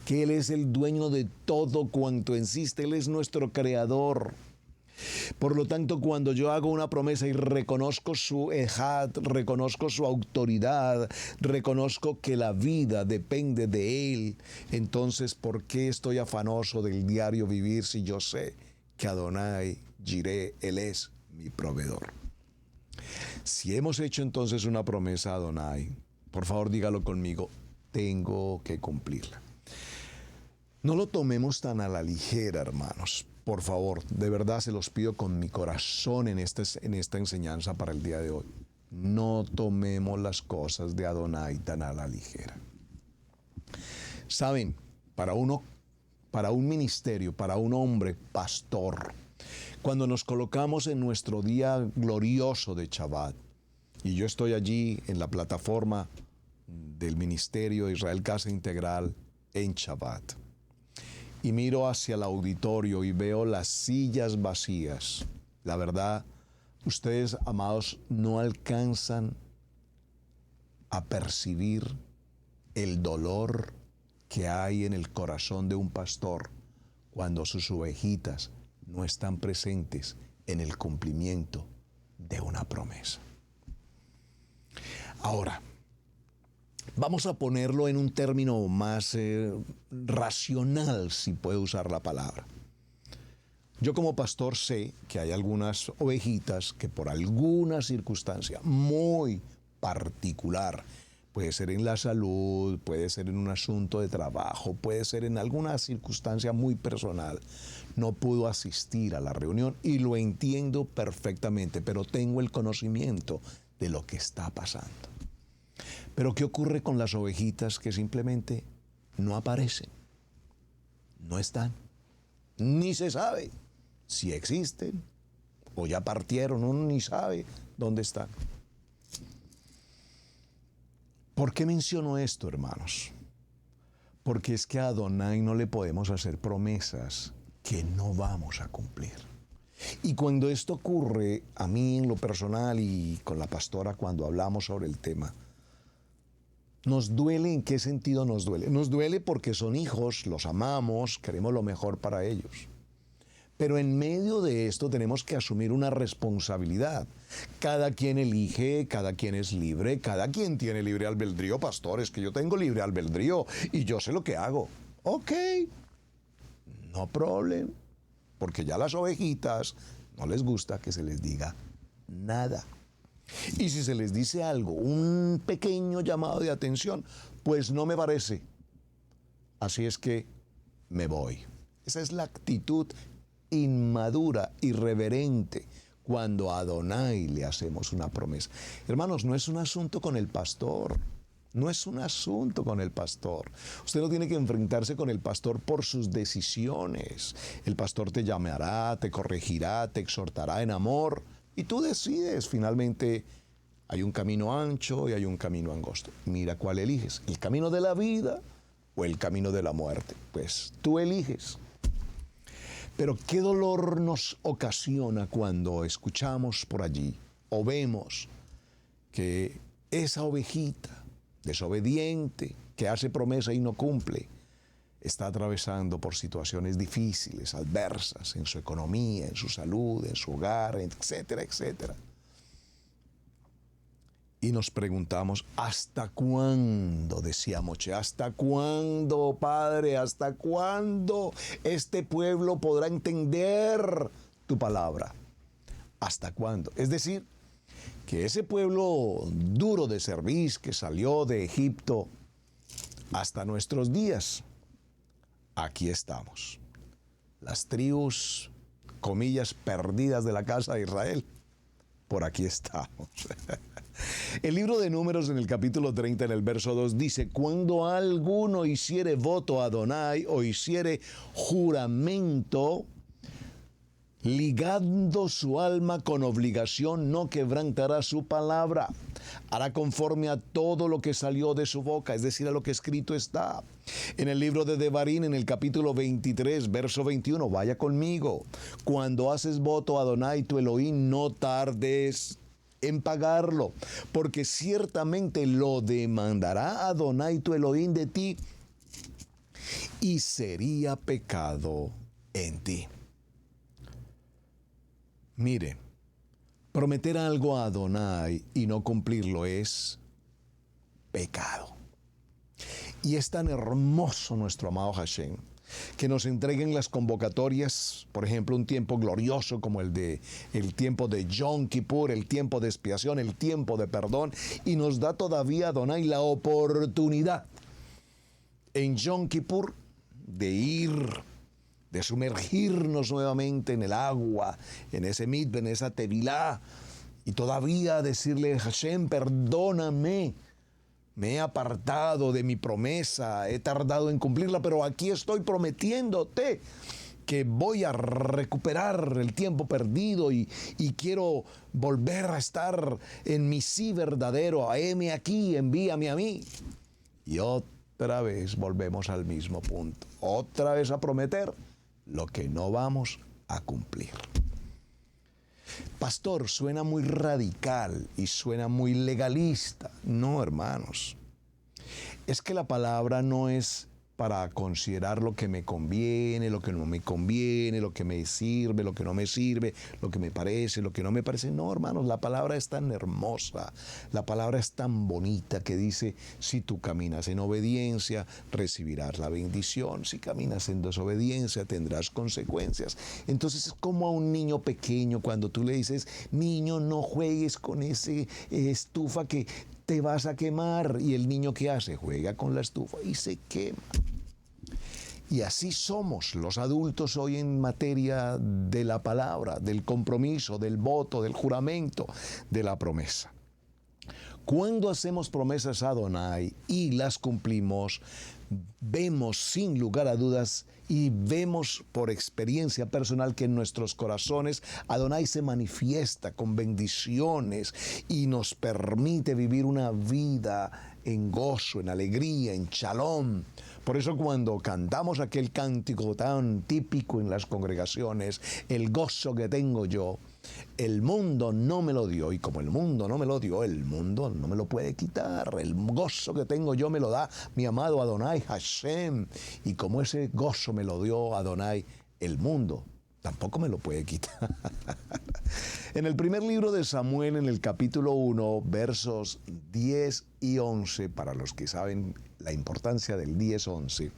que Él es el dueño de todo cuanto existe, Él es nuestro creador. Por lo tanto, cuando yo hago una promesa y reconozco su ejad, reconozco su autoridad, reconozco que la vida depende de Él, entonces, ¿por qué estoy afanoso del diario vivir si yo sé que Adonai Jireh, Él es mi proveedor? Si hemos hecho entonces una promesa a Adonai, por favor dígalo conmigo, tengo que cumplirla. No lo tomemos tan a la ligera, hermanos. Por favor, de verdad se los pido con mi corazón en esta enseñanza para el día de hoy. No tomemos las cosas de Adonai tan a la ligera. Saben, para un ministerio, para un hombre pastor, cuando nos colocamos en nuestro día glorioso de Shabbat, y yo estoy allí en la plataforma del Ministerio Israel Casa Integral en Shabbat, y miro hacia el auditorio y veo las sillas vacías. La verdad, ustedes, amados, no alcanzan a percibir el dolor que hay en el corazón de un pastor cuando sus ovejitas no están presentes en el cumplimiento de una promesa. Ahora, vamos a ponerlo en un término más racional, si puedo usar la palabra. Yo como pastor sé que hay algunas ovejitas que por alguna circunstancia muy particular, puede ser en la salud, puede ser en un asunto de trabajo, puede ser en alguna circunstancia muy personal, no pudo asistir a la reunión y lo entiendo perfectamente, pero tengo el conocimiento de lo que está pasando. Pero ¿qué ocurre con las ovejitas que simplemente no aparecen? No están. Ni se sabe si existen o ya partieron, uno ni sabe dónde están. ¿Por qué menciono esto, hermanos? Porque es que a Adonai no le podemos hacer promesas que no vamos a cumplir. Y cuando esto ocurre, a mí en lo personal y con la pastora cuando hablamos sobre el tema, ¿nos duele? ¿En qué sentido nos duele? Nos duele porque son hijos, los amamos, queremos lo mejor para ellos. Pero en medio de esto tenemos que asumir una responsabilidad. Cada quien elige, cada quien es libre, cada quien tiene libre albedrío. Pastores, que yo tengo libre albedrío y yo sé lo que hago. Ok, no problem, porque ya las ovejitas no les gusta que se les diga nada. Y si se les dice algo, un pequeño llamado de atención, pues no me parece. Así es que me voy. Esa es la actitud inmadura, irreverente, cuando a Adonai le hacemos una promesa. Hermanos, no es un asunto con el pastor. No es un asunto con el pastor. Usted no tiene que enfrentarse con el pastor por sus decisiones. El pastor te llamará, te corregirá, te exhortará en amor. Y tú decides, finalmente, hay un camino ancho y hay un camino angosto. Mira cuál eliges, el camino de la vida o el camino de la muerte. Pues tú eliges. Pero qué dolor nos ocasiona cuando escuchamos por allí o vemos que esa ovejita desobediente que hace promesa y no cumple está atravesando por situaciones difíciles, adversas en su economía, en su salud, en su hogar, etcétera, etcétera. Y nos preguntamos, ¿hasta cuándo? Decía Moche, ¿hasta cuándo, Padre? ¿Hasta cuándo este pueblo podrá entender tu palabra? ¿Hasta cuándo? Es decir, que ese pueblo duro de cerviz que salió de Egipto hasta nuestros días, aquí estamos. Las tribus, comillas, perdidas de la casa de Israel, por aquí estamos. El libro de Números en el capítulo 30, en el verso 2, dice, cuando alguno hiciere voto a Adonai o hiciere juramento, ligando su alma con obligación, no quebrantará su palabra. Hará conforme a todo lo que salió de su boca, es decir, a lo que escrito está. En el libro de Devarim, en el capítulo 23, verso 21, vaya conmigo. Cuando haces voto a Adonai tu Elohim, no tardes en pagarlo, porque ciertamente lo demandará Adonai tu Elohim de ti y sería pecado en ti. Mire, prometer algo a Adonai y no cumplirlo es pecado. Y es tan hermoso nuestro amado Hashem, que nos entreguen las convocatorias, por ejemplo, un tiempo glorioso como el tiempo de Yom Kippur, el tiempo de expiación, el tiempo de perdón, y nos da todavía Adonai la oportunidad en Yom Kippur de ir, de sumergirnos nuevamente en el agua, en ese mikveh, en esa tevilá, y todavía decirle: Hashem, perdóname, me he apartado de mi promesa, he tardado en cumplirla, pero aquí estoy prometiéndote que voy a recuperar el tiempo perdido y quiero volver a estar en mi sí verdadero. Heme aquí, envíame a mí. Y otra vez volvemos al mismo punto. Otra vez a prometer lo que no vamos a cumplir. Pastor, suena muy radical y suena muy legalista. No, hermanos. Es que la palabra no es para considerar lo que me conviene, lo que no me conviene, lo que me sirve, lo que no me sirve, lo que me parece, lo que no me parece. No, hermanos, la palabra es tan hermosa, la palabra es tan bonita que dice: si tú caminas en obediencia, recibirás la bendición. Si caminas en desobediencia, tendrás consecuencias. Entonces es como a un niño pequeño cuando tú le dices: niño, no juegues con ese estufa que te vas a quemar. Y el niño, ¿qué hace? Juega con la estufa y se quema. Y así somos los adultos hoy en materia de la palabra, del compromiso, del voto, del juramento, de la promesa. Cuando hacemos promesas a Adonai y las cumplimos, vemos sin lugar a dudas y vemos por experiencia personal que en nuestros corazones Adonai se manifiesta con bendiciones y nos permite vivir una vida en gozo, en alegría, en shalom. Por eso cuando cantamos aquel cántico tan típico en las congregaciones: el gozo que tengo yo, el mundo no me lo dio, y como el mundo no me lo dio, el mundo no me lo puede quitar. El gozo que tengo yo me lo da mi amado Adonai Hashem, y como ese gozo me lo dio Adonai, el mundo tampoco me lo puede quitar. En el primer libro de Samuel, en el capítulo 1, versos 10 y 11, para los que saben la importancia del 10-11,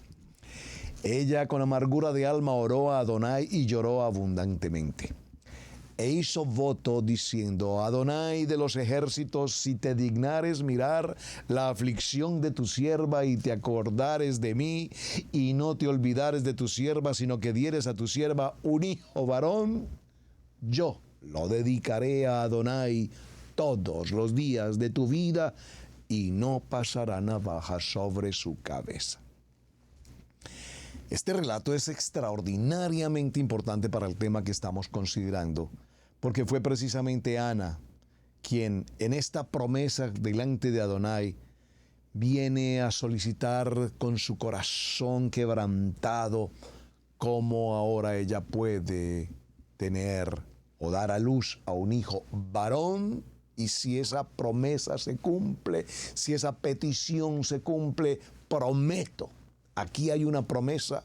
ella con amargura de alma oró a Adonai y lloró abundantemente. E hizo voto diciendo: Adonai de los ejércitos, si te dignares mirar la aflicción de tu sierva y te acordares de mí y no te olvidares de tu sierva, sino que dieres a tu sierva un hijo varón, yo lo dedicaré a Adonai todos los días de tu vida y no pasará navaja sobre su cabeza. Este relato es extraordinariamente importante para el tema que estamos considerando, porque fue precisamente Ana quien en esta promesa delante de Adonai viene a solicitar con su corazón quebrantado cómo ahora ella puede tener o dar a luz a un hijo varón. Y si esa promesa se cumple, si esa petición se cumple, prometo, aquí hay una promesa,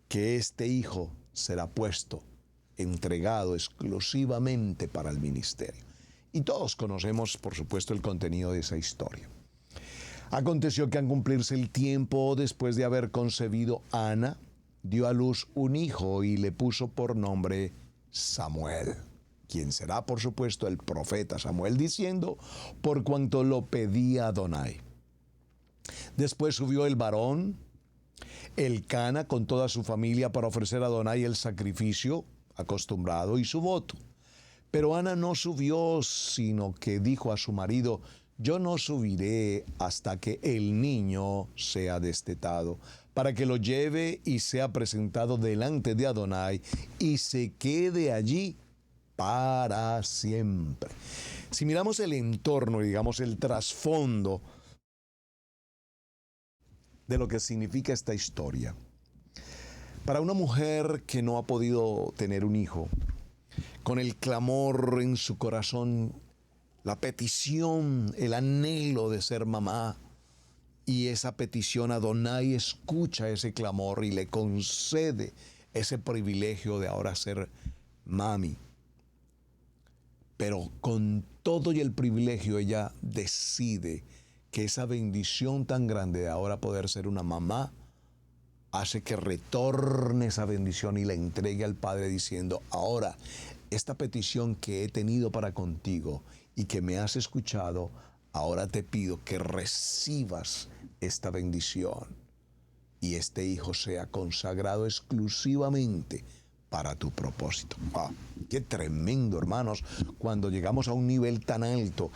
que este hijo será puesto, entregado exclusivamente para el ministerio. Y todos conocemos, por supuesto, el contenido de esa historia. Aconteció que al cumplirse el tiempo, después de haber concebido, Ana dio a luz un hijo y le puso por nombre Samuel, quien será, por supuesto, el profeta Samuel, diciendo: por cuanto lo pedía Adonai. Después subió el varón, Elcana, con toda su familia para ofrecer a Adonai el sacrificio acostumbrado y su voto. Pero Ana no subió, sino que dijo a su marido: yo no subiré hasta que el niño sea destetado, para que lo lleve y sea presentado delante de Adonai y se quede allí para siempre. Si miramos el entorno, digamos el trasfondo de lo que significa esta historia, para una mujer que no ha podido tener un hijo, con el clamor en su corazón la petición, el anhelo de ser mamá. Y esa petición, Adonai escucha ese clamor y le concede ese privilegio de ahora ser mami. Pero con todo y el privilegio, ella decide que esa bendición tan grande de ahora poder ser una mamá hace que retorne esa bendición y la entregue al Padre diciendo, ahora, esta petición que he tenido para contigo y que me has escuchado, ahora te pido que recibas esta bendición y este hijo sea consagrado exclusivamente para tu propósito. ¡Ah! ¡Qué tremendo, hermanos! Cuando llegamos a un nivel tan alto,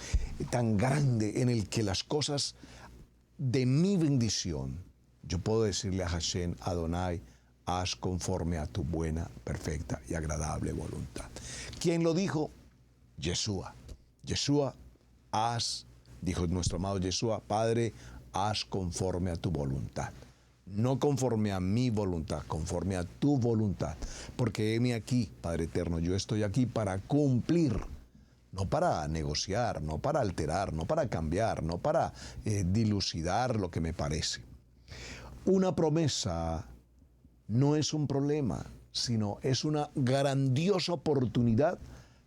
tan grande, en el que las cosas de mi bendición, yo puedo decirle a Hashem, Adonai, haz conforme a tu buena, perfecta y agradable voluntad. ¿Quién lo dijo? Yeshua. Yeshua, haz, dijo nuestro amado Yeshua, Padre, haz conforme a tu voluntad. No conforme a mi voluntad, conforme a tu voluntad. Porque heme aquí, Padre eterno, yo estoy aquí para cumplir, no para negociar, no para alterar, no para cambiar, no para dilucidar lo que me parece. Una promesa no es un problema, sino es una grandiosa oportunidad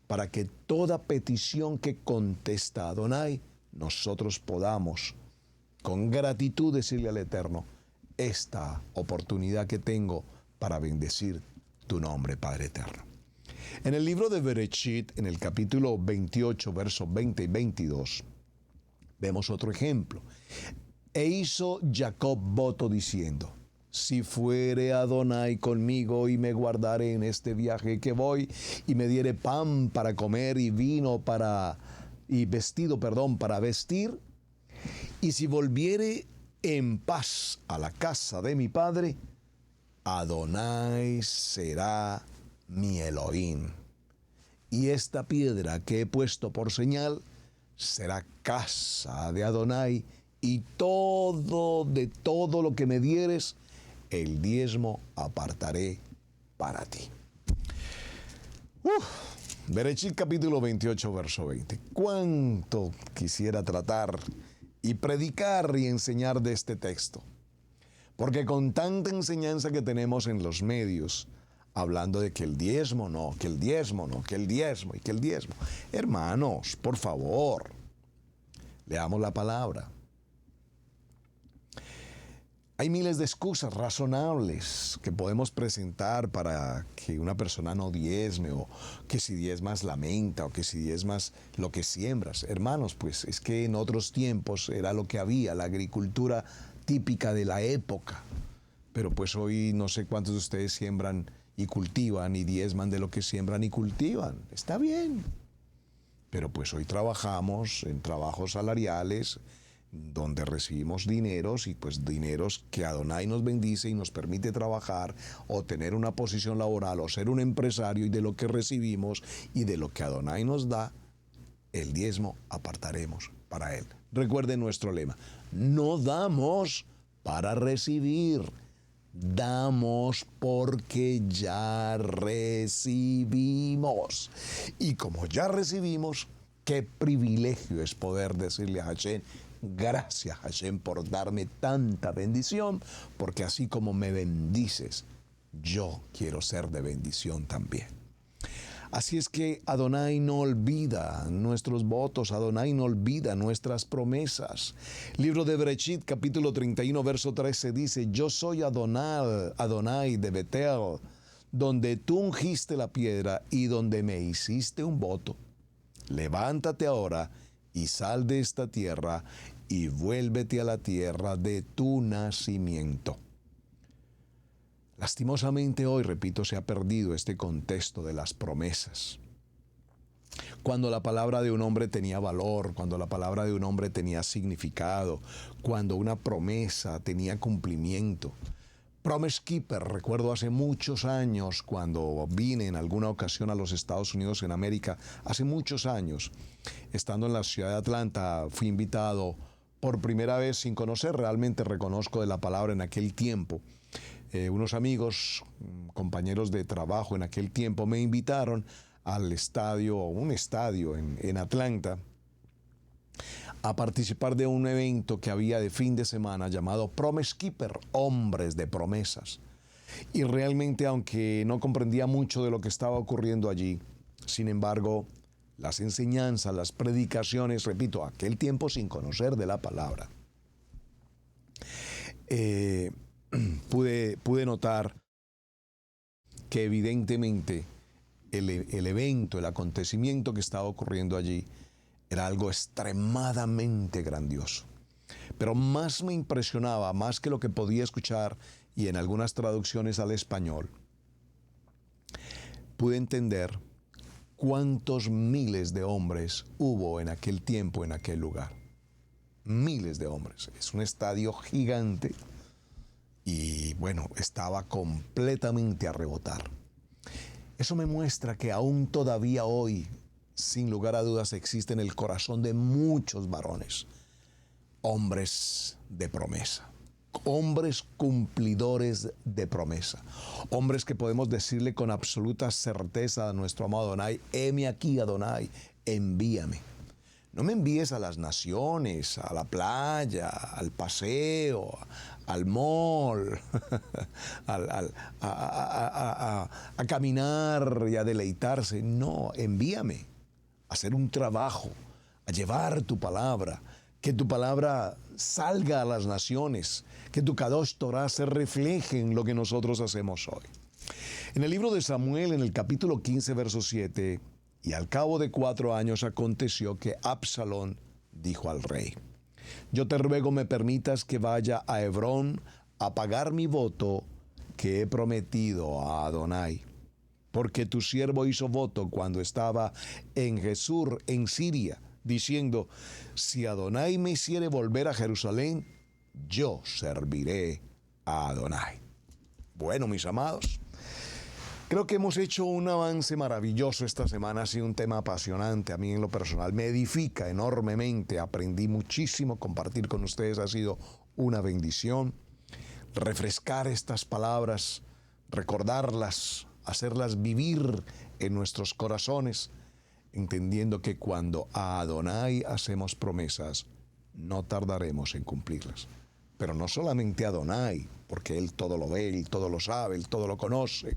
para que toda petición que contesta Adonai, nosotros podamos con gratitud decirle al Eterno, esta oportunidad que tengo para bendecir tu nombre, Padre Eterno. En el libro de Bereshit, en el capítulo 28, versos 20 y 22, vemos otro ejemplo. E hizo Jacob voto diciendo, si fuere Adonai conmigo y me guardare en este viaje que voy, y me diere pan para comer y vino y vestido para vestir, y si volviere en paz a la casa de mi padre, Adonai será mi Elohim. Y esta piedra que he puesto por señal será casa de Adonai, y de todo lo que me dieres, el diezmo apartaré para ti. Bereshit capítulo 28, verso 20. ¿Cuánto quisiera tratar y predicar y enseñar de este texto? Porque con tanta enseñanza que tenemos en los medios, hablando de que el diezmo no, que el diezmo no, que el diezmo y que el diezmo. Hermanos, por favor, leamos la palabra. Hay miles de excusas razonables que podemos presentar para que una persona no diezme, o que si diezmas lamenta, o que si diezmas lo que siembras. Hermanos, pues es que en otros tiempos era lo que había, la agricultura típica de la época. Pero pues hoy no sé cuántos de ustedes siembran y cultivan y diezman de lo que siembran y cultivan. Está bien. Pero pues hoy trabajamos en trabajos salariales, donde recibimos dineros, y pues dineros que Adonai nos bendice y nos permite trabajar o tener una posición laboral o ser un empresario, y de lo que recibimos y de lo que Adonai nos da, el diezmo apartaremos para él. Recuerden nuestro lema, no damos para recibir, damos porque ya recibimos. Y como ya recibimos, qué privilegio es poder decirle a Hashem, gracias Hashem por darme tanta bendición, porque así como me bendices, yo quiero ser de bendición también. Así es que Adonai no olvida nuestros votos, Adonai no olvida nuestras promesas. Libro de Bereshit, capítulo 31, verso 13 dice, yo soy Adonai de Betel, donde tú ungiste la piedra y donde me hiciste un voto. Levántate ahora y sal de esta tierra y vuélvete a la tierra de tu nacimiento. Lastimosamente hoy, repito, se ha perdido este contexto de las promesas. Cuando la palabra de un hombre tenía valor, cuando la palabra de un hombre tenía significado, cuando una promesa tenía cumplimiento. Promise Keeper, recuerdo hace muchos años cuando vine en alguna ocasión a los Estados Unidos en América, hace muchos años, estando en la ciudad de Atlanta, fui invitado por primera vez sin conocer, realmente reconozco de la palabra en aquel tiempo. Unos amigos, compañeros de trabajo en aquel tiempo me invitaron al estadio, un estadio en Atlanta, a participar de un evento que había de fin de semana llamado Promise Keeper, hombres de promesas. Y realmente, aunque no comprendía mucho de lo que estaba ocurriendo allí, sin embargo, las enseñanzas, las predicaciones, repito, aquel tiempo sin conocer de la palabra, pude notar que evidentemente el evento, el acontecimiento que estaba ocurriendo allí era algo extremadamente grandioso. Pero más me impresionaba, más que lo que podía escuchar y en algunas traducciones al español, pude entender cuántos miles de hombres hubo en aquel tiempo, en aquel lugar. Miles de hombres. Es un estadio gigante y bueno, estaba completamente a rebotar. Eso me muestra que aún todavía hoy, sin lugar a dudas, existe en el corazón de muchos varones hombres de promesa, hombres cumplidores de promesa, hombres que podemos decirle con absoluta certeza a nuestro amado Adonai: heme aquí, Adonai, envíame. No me envíes a las naciones, a la playa, al paseo, al mall, a caminar y a deleitarse. No, envíame a hacer un trabajo, a llevar tu palabra, que tu palabra salga a las naciones, que tu Kadosh Torah se refleje en lo que nosotros hacemos hoy. En el libro de Samuel, en el capítulo 15, verso 7, y al cabo de 4 años aconteció que Absalón dijo al rey: yo te ruego me permitas que vaya a Hebrón a pagar mi voto que he prometido a Adonai, porque tu siervo hizo voto cuando estaba en Gesur, en Siria, diciendo: si Adonai me hiciere volver a Jerusalén, yo serviré a Adonai. Bueno, mis amados, creo que hemos hecho un avance maravilloso esta semana. Ha sido un tema apasionante. A mí en lo personal me edifica enormemente. Aprendí muchísimo. Compartir con ustedes ha sido una bendición. Refrescar estas palabras, recordarlas, hacerlas vivir en nuestros corazones, entendiendo que cuando a Adonai hacemos promesas, no tardaremos en cumplirlas. Pero no solamente a Adonai, porque Él todo lo ve, Él todo lo sabe, Él todo lo conoce.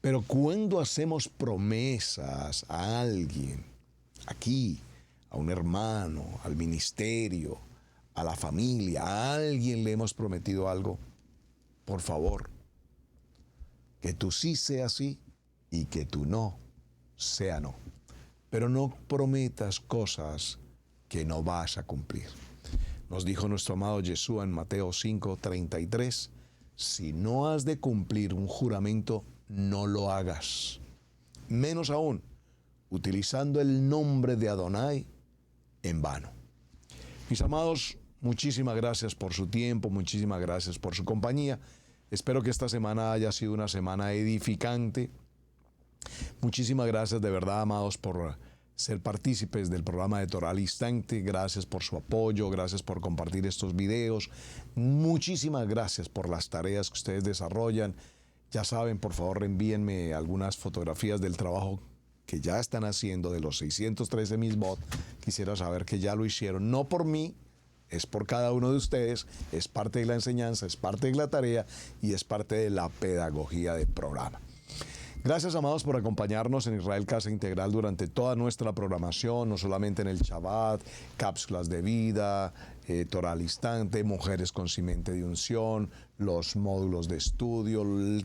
Pero cuando hacemos promesas a alguien, aquí, a un hermano, al ministerio, a la familia, a alguien le hemos prometido algo, por favor, que tú sí sea sí y que tú no sea no. Pero no prometas cosas que no vas a cumplir. Nos dijo nuestro amado Yeshua en Mateo 5:33, si no has de cumplir un juramento, no lo hagas. Menos aún, utilizando el nombre de Adonai en vano. Mis amados, muchísimas gracias por su tiempo, muchísimas gracias por su compañía. Espero que esta semana haya sido una semana edificante. Muchísimas gracias de verdad, amados, por ser partícipes del programa de Torah al Instante. Gracias por su apoyo, gracias por compartir estos videos. Muchísimas gracias por las tareas que ustedes desarrollan. Ya saben, por favor, envíenme algunas fotografías del trabajo que ya están haciendo de los 613 Mitzvot. Quisiera saber que ya lo hicieron, no por mí, es por cada uno de ustedes, es parte de la enseñanza, es parte de la tarea y es parte de la pedagogía del programa. Gracias, amados, por acompañarnos en Israel Casa Integral durante toda nuestra programación, no solamente en el Shabbat, cápsulas de vida, Torah al Instante, mujeres con simiente de unción, los módulos de estudio,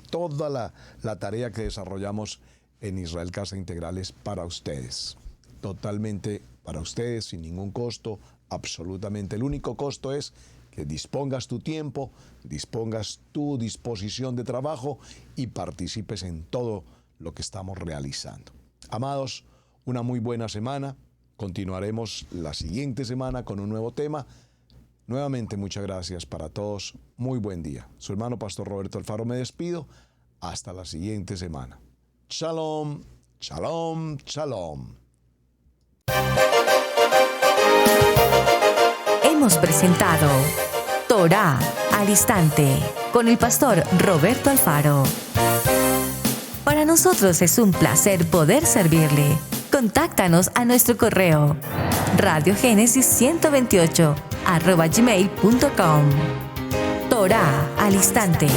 toda la tarea que desarrollamos en Israel Casa Integral es para ustedes, totalmente para ustedes, sin ningún costo, absolutamente. El único costo es que dispongas tu tiempo, dispongas tu disposición de trabajo y participes en todo lo que estamos realizando. Amados, una muy buena semana. Continuaremos la siguiente semana con un nuevo tema. Nuevamente, muchas gracias para todos. Muy buen día. Su hermano Pastor Roberto Alfaro me despido. Hasta la siguiente semana. Shalom, shalom, shalom. Hemos presentado Torah al Instante con el pastor Roberto Alfaro. Para nosotros es un placer poder servirle. Contáctanos a nuestro correo radiogénesis128 @gmail.com. Torá al instante.